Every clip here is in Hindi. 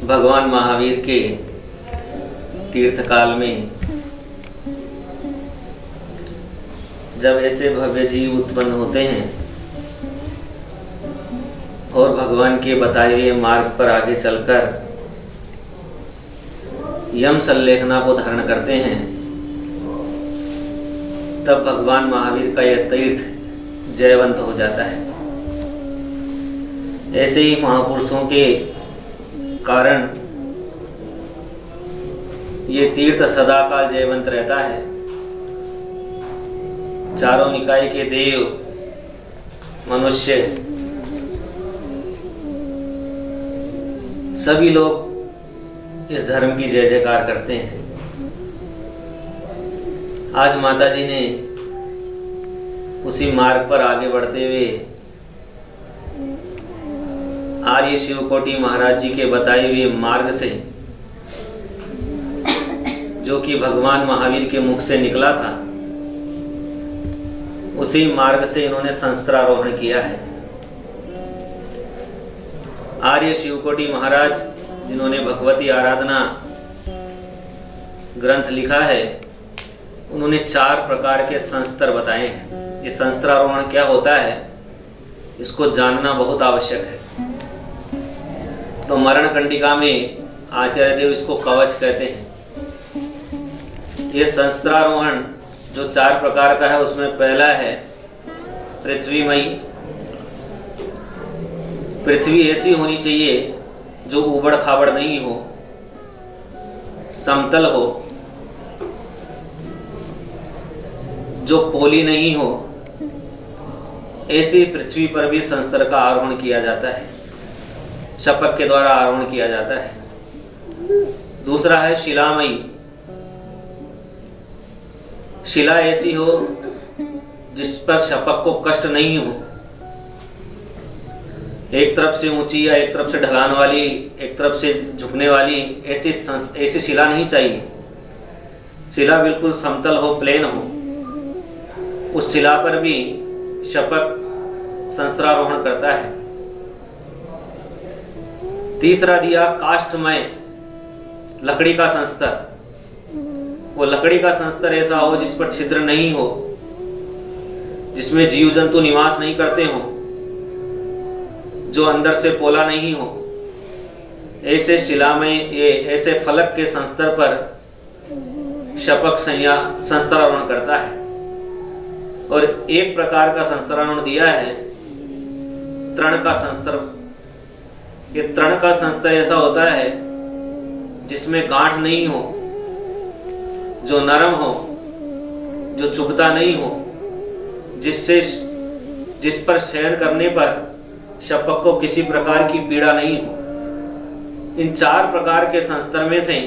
भगवान महावीर के तीर्थकाल में जब ऐसे भव्य जीव उत्पन्न होते हैं और भगवान के बताए हुए मार्ग पर आगे चलकर यम संलेखना को धारण करते हैं, तब भगवान महावीर का यह तीर्थ जयवंत हो जाता है। ऐसे ही महापुरुषों के कारण ये तीर्थ सदाकाल जयवंत रहता है। चारों निकाय के देव, मनुष्य, सभी लोग इस धर्म की जय जयकार करते हैं। आज माता जी ने उसी मार्ग पर आगे बढ़ते हुए आर्य शिवकोटि महाराज जी के बताए हुए मार्ग से, जो कि भगवान महावीर के मुख से निकला था, उसी मार्ग से इन्होंने संस्त्रारोहण किया है। आर्य शिवकोटि महाराज जिन्होंने भगवती आराधना ग्रंथ लिखा है, उन्होंने 4 प्रकार के संस्तर बताए हैं। ये संस्त्रारोहण क्या होता है, इसको जानना बहुत आवश्यक है। तो मरण कंडिका में आचार्य देव इसको कवच कहते हैं। ये संस्त्रारोहण जो 4 प्रकार का है, उसमें पहला है पृथ्वीमयी। पृथ्वी ऐसी होनी चाहिए जो उबड़ खाबड़ नहीं हो, समतल हो, जो पोली नहीं हो। ऐसी पृथ्वी पर भी संस्तर का आरोहण किया जाता है, शपथ के द्वारा आरोहण किया जाता है। दूसरा है शिलामयी। शिला ऐसी हो जिस पर शपथ को कष्ट नहीं हो, एक तरफ से ऊंची या एक तरफ से ढलान वाली, एक तरफ से झुकने वाली, ऐसी शिला नहीं चाहिए। शिला बिल्कुल समतल हो, प्लेन हो। उस शिला पर भी शपथ संस्त्रारोहण करता है। तीसरा दिया काष्ठमय, लकड़ी का संस्तर। वो लकड़ी का संस्तर ऐसा हो जिस पर छिद्र नहीं हो, जिसमें जीव जंतु निवास नहीं करते हो, जो अंदर से पोला नहीं हो। ऐसे शिला में, ये ऐसे फलक के संस्तर पर शपथ संस्त्रारोहण करता है। और एक प्रकार का संस्त्रारोहण दिया है तृण का संस्तर। ये तृण का संस्तर ऐसा होता है जिसमें गांठ नहीं हो, जो नरम हो, जो चुभता नहीं हो, जिस पर शयन करने पर शपथ को किसी प्रकार की पीड़ा नहीं हो। इन 4 प्रकार के संस्तर में से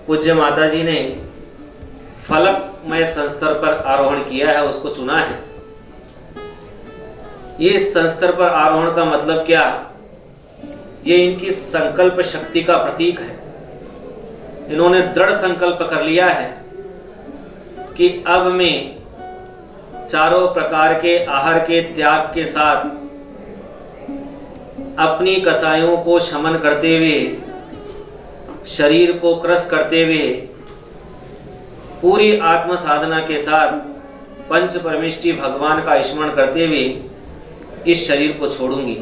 पूज्य माता जी ने फलकमय संस्तर पर आरोहण किया है, उसको चुना है। ये संस्तर पर आरोहण का मतलब क्या? ये इनकी संकल्प शक्ति का प्रतीक है। इन्होंने दृढ़ संकल्प कर लिया है कि अब मैं चारों प्रकार के आहार के त्याग के साथ अपनी कसायों को शमन करते हुए, शरीर को क्रस करते हुए, पूरी आत्म साधना के साथ पंच परमेष्टि भगवान का स्मरण करते हुए इस शरीर को छोड़ूंगी।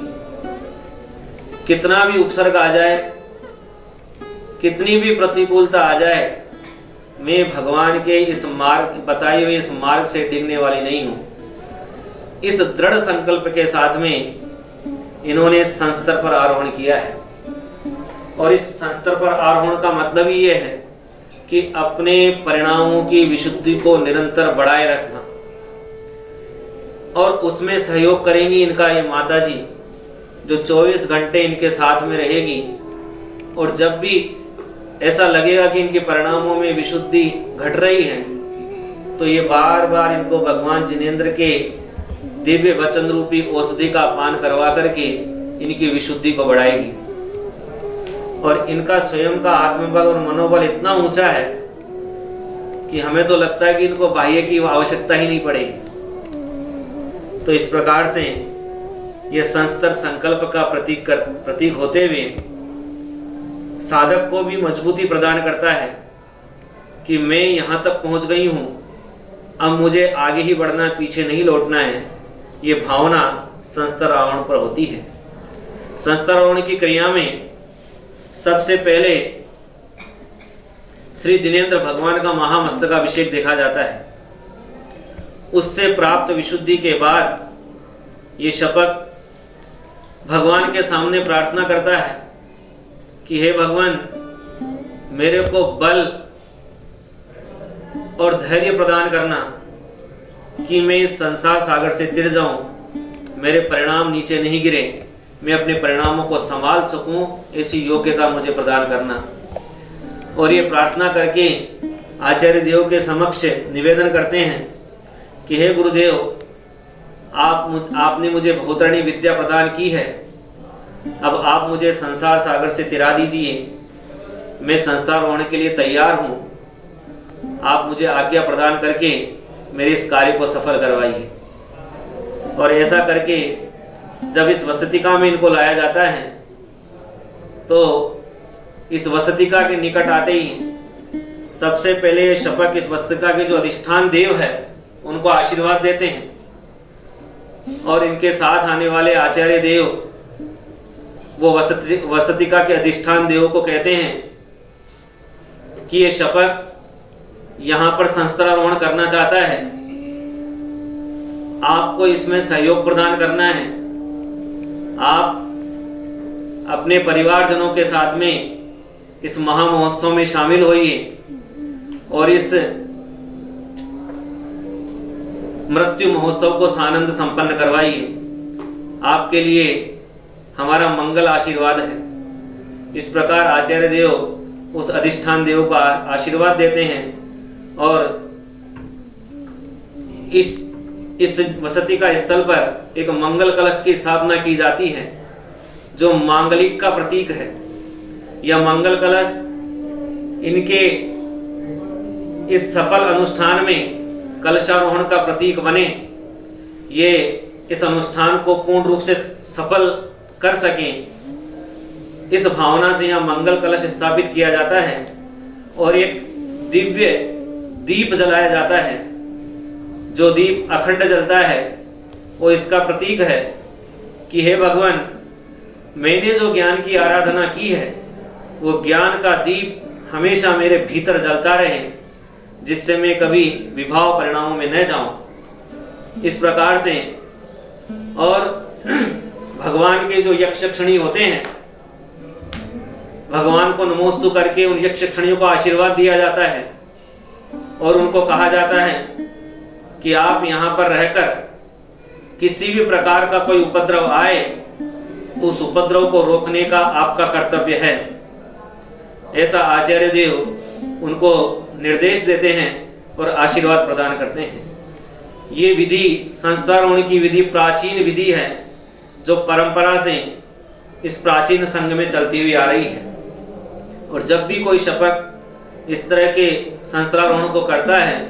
कितना भी उपसर्ग आ जाए, कितनी भी प्रतिकूलता आ जाए, मैं भगवान के इस मार्ग, बताए हुए इस मार्ग से डिगने वाली नहीं हूं। इस दृढ़ संकल्प के साथ में इन्होंने संस्तर पर आरोहण किया है। और इस संस्तर पर आरोहण का मतलब ही यह है कि अपने परिणामों की विशुद्धि को निरंतर बढ़ाए रखना। और उसमें सहयोग करेंगी इनका ये माता जी, जो 24 घंटे इनके साथ में रहेगी। और जब भी ऐसा लगेगा कि इनके परिणामों में विशुद्धि घट रही है, तो ये बार बार इनको भगवान जिनेंद्र के दिव्य वचन रूपी औषधि का पान करवा करके इनकी विशुद्धि को बढ़ाएगी। और इनका स्वयं का आत्मबल और मनोबल इतना ऊंचा है कि हमें तो लगता है कि इनको बाह्य की आवश्यकता ही नहीं पड़ेगी। तो इस प्रकार से यह संस्तर संकल्प का प्रतीक होते हुए साधक को भी मजबूती प्रदान करता है कि मैं यहां तक पहुंच गई हूं, अब मुझे आगे ही बढ़ना है, पीछे नहीं लौटना है। ये भावना संस्तर रावण पर होती है। संस्तर रावण की क्रिया में सबसे पहले श्री जिनेंद्र भगवान का महामस्तकाभिषेक देखा जाता है। उससे प्राप्त विशुद्धि के बाद ये शपथ भगवान के सामने प्रार्थना करता है कि हे भगवान, मेरे को बल और धैर्य प्रदान करना कि मैं इस संसार सागर से तिर जाऊं, मेरे परिणाम नीचे नहीं गिरे, मैं अपने परिणामों को संभाल सकूं, ऐसी योग्यता मुझे प्रदान करना। और ये प्रार्थना करके आचार्य देव के समक्ष निवेदन करते हैं कि हे गुरुदेव, आपने मुझे भौतरणी विद्या प्रदान की है, अब आप मुझे संसार सागर से तिरा दीजिए, मैं संस्कार होने के लिए तैयार हूं, आप मुझे आज्ञा प्रदान करके मेरे इस कार्य को सफल करवाइए। और ऐसा करके जब इस वसतिका में इनको लाया जाता है तो इस वसतिका के निकट आते ही सबसे पहले शपक इस वसतिका के जो अधिष्ठान देव है उनको आशीर्वाद देते हैं। और इनके साथ आने वाले आचार्य देव वो वसतिका के अधिष्ठान देव को कहते हैं कि ये शपक यहां पर संस्कारारोहण करना चाहता है, आपको इसमें सहयोग प्रदान करना है। आप अपने परिवारजनों के साथ में इस महामहोत्सव में शामिल होइए और इस मृत्यु महोत्सव को सानंद संपन्न करवाइए। आपके लिए हमारा मंगल आशीर्वाद है। इस प्रकार आचार्य देव उस अधिष्ठान देव को आशीर्वाद देते हैं और इस वसति का स्थल पर एक मंगल कलश की स्थापना की जाती है जो मांगलिक का प्रतीक है। यह मंगल कलश इनके इस सफल अनुष्ठान में कलशारोहण का प्रतीक बने, ये इस अनुष्ठान को पूर्ण रूप से सफल कर सकें, इस भावना से यह मंगल कलश स्थापित किया जाता है और एक दिव्य दीप जलाया जाता है। जो दीप अखंड जलता है वो इसका प्रतीक है कि हे भगवान, मैंने जो ज्ञान की आराधना की है वो ज्ञान का दीप हमेशा मेरे भीतर जलता रहे, जिससे मैं कभी विभाव परिणामों में न जाऊं। इस प्रकार से और भगवान के जो यक्षक्षणी होते हैं, भगवान को नमोस्तु करके उन यक्षक्षणियों को आशीर्वाद दिया जाता है और उनको कहा जाता है कि आप यहां पर रहकर किसी भी प्रकार का कोई उपद्रव आए तो उस उपद्रव को रोकने का आपका कर्तव्य है। ऐसा आचार्य देव उनको निर्देश देते हैं और आशीर्वाद प्रदान करते हैं। ये विधि संस्कारोहण की विधि प्राचीन विधि है जो परंपरा से इस प्राचीन संघ में चलती हुई आ रही है। और जब भी कोई शपथ इस तरह के संस्कारोहण को करता है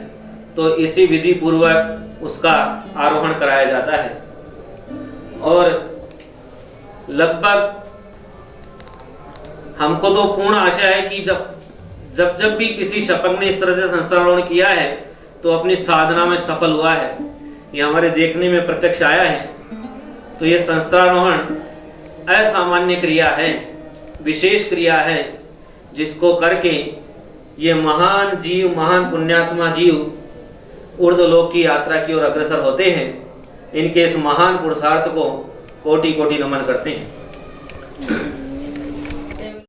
तो इसी विधि पूर्वक उसका आरोहण कराया जाता है। और लगभग हमको तो पूर्ण आशा है कि जब भी किसी शपथ ने इस तरह से संस्कारोहण किया है तो अपनी साधना में सफल हुआ है, ये हमारे देखने में प्रत्यक्ष आया है। तो ये संस्कारोहण असामान्य क्रिया है, विशेष क्रिया है, जिसको करके ये महान जीव, महान पुण्यात्मा जीव ऊर्ध्वलोक की यात्रा की ओर अग्रसर होते हैं। इनके इस महान पुरुषार्थ को कोटि कोटि नमन करते हैं।